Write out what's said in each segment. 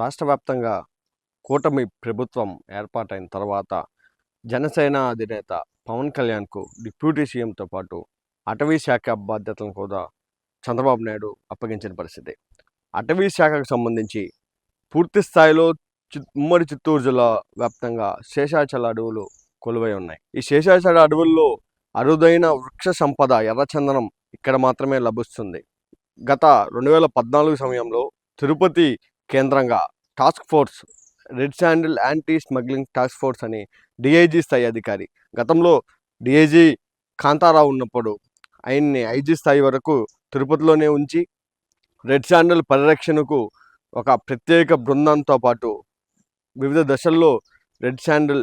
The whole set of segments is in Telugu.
రాష్ట్ర వ్యాప్తంగా కూటమి ప్రభుత్వం ఏర్పాటైన తర్వాత జనసేన అధినేత పవన్ కళ్యాణ్కు డిప్యూటీ సీఎంతో పాటు అటవీ శాఖ బాధ్యతలను కూడా చంద్రబాబు నాయుడు అప్పగించిన పరిస్థితి. అటవీ శాఖకు సంబంధించి పూర్తి స్థాయిలో ఉమ్మడి చిత్తూరు జిల్లా వ్యాప్తంగా శేషాచల అడవులు కొలువై ఉన్నాయి. ఈ శేషాచల అడవుల్లో అరుదైన వృక్ష సంపద ఎర్రచందనం ఇక్కడ మాత్రమే లభిస్తుంది. గత 2014 సమయంలో తిరుపతి కేంద్రంగా task force red sandal anti smuggling task force అని డిఐజీ స్థాయి అధికారి, గతంలో డిఐజీ కాంతారావు ఉన్నప్పుడు ఆయన్ని ఐజీ స్థాయి వరకు తిరుపతిలోనే ఉంచి రెడ్ శాండిల్ పరిరక్షణకు ఒక ప్రత్యేక బృందంతో పాటు వివిధ దశల్లో రెడ్ శాండిల్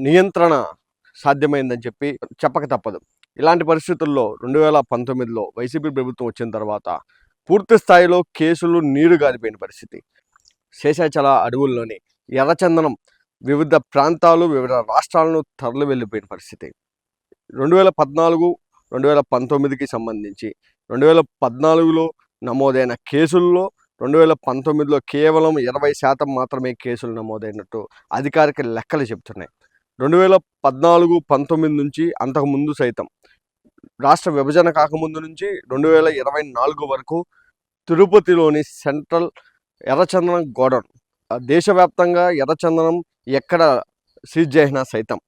నియంత్రణ సాధ్యమైందని చెప్పక తప్పదు. ఇలాంటి పరిస్థితుల్లో 2019లో వైసీపీ ప్రభుత్వం వచ్చిన తర్వాత పూర్తి స్థాయిలో కేసులు నీరు గారిపోయిన పరిస్థితి. శేషాచల అడవుల్లోని ఎర్రచందనం వివిధ ప్రాంతాలు వివిధ రాష్ట్రాలను తరలి వెళ్ళిపోయిన పరిస్థితి. 2014, 2019కి సంబంధించి 2014లో నమోదైన కేసుల్లో 2019లో కేవలం 20% మాత్రమే కేసులు నమోదైనట్టు అధికారిక లెక్కలు చెబుతున్నాయి. 2014-19 నుంచి అంతకుముందు సైతం రాష్ట్ర విభజన కాకముందు నుంచి 2024 వరకు తిరుపతిలోని సెంట్రల్ ఎర్రచందనం గోడౌన్, దేశవ్యాప్తంగా ఎర్రచందనం ఎక్కడ సీజ్ చేసినా సైతం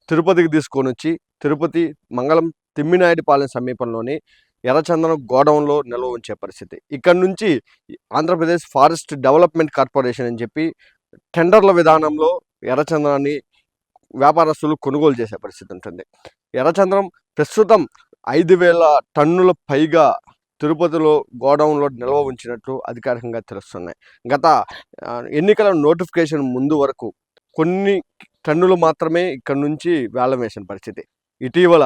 తిరుపతికి తీసుకొని వచ్చి తిరుపతి మంగళం తిమ్మినాయుడిపాలెం సమీపంలోని ఎర్రచందనం గోడౌన్లో నిల్వ ఉంచే పరిస్థితి. ఇక్కడ నుంచి ఆంధ్రప్రదేశ్ ఫారెస్ట్ డెవలప్మెంట్ కార్పొరేషన్ అని చెప్పి టెండర్ల విధానంలో ఎర్రచందనాన్ని వ్యాపారస్తులు కొనుగోలు చేసే పరిస్థితి ఉంటుంది. ఎర్రచందనం ప్రస్తుతం 5,000 టన్నుల పైగా తిరుపతిలో గోడౌన్లో నిల్వ ఉంచినట్లు అధికారికంగా తెలుస్తున్నాయి. గత ఎన్నికల నోటిఫికేషన్ ముందు వరకు కొన్ని టన్నులు మాత్రమే ఇక్కడ నుంచి వేలం వేసిన పరిస్థితి. ఇటీవల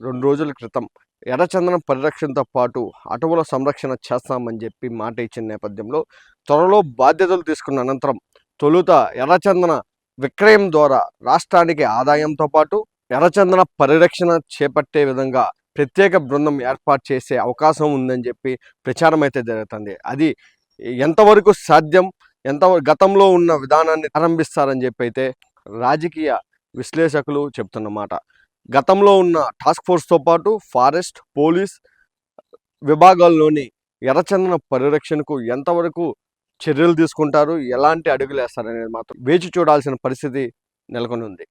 2 రోజుల క్రితం ఎర్రచందనం పరిరక్షణతో పాటు అటవుల సంరక్షణ చేస్తామని చెప్పి మాట ఇచ్చిన నేపథ్యంలో త్వరలో బాధ్యతలు తీసుకున్న అనంతరం తొలుత ఎర్రచందన విక్రయం ద్వారా రాష్ట్రానికి ఆదాయంతో పాటు ఎర్రచందన పరిరక్షణ చేపట్టే విధంగా ప్రత్యేక బృందం ఏర్పాటు చేసే అవకాశం ఉందని చెప్పి ప్రచారం అయితే జరుగుతుంది. అది ఎంతవరకు సాధ్యం, గతంలో ఉన్న విధానాన్ని ఆరంభిస్తారని చెప్పి అయితే రాజకీయ విశ్లేషకులు చెప్తున్నమాట. గతంలో ఉన్న టాస్క్ ఫోర్స్తో పాటు ఫారెస్ట్, పోలీస్ విభాగాల్లోని ఎర్రచందన పరిరక్షణకు ఎంతవరకు చర్యలు తీసుకుంటారు, ఎలాంటి అడుగులు వేస్తారనేది మాత్రం వేచి చూడాల్సిన పరిస్థితి నెలకొని ఉంది.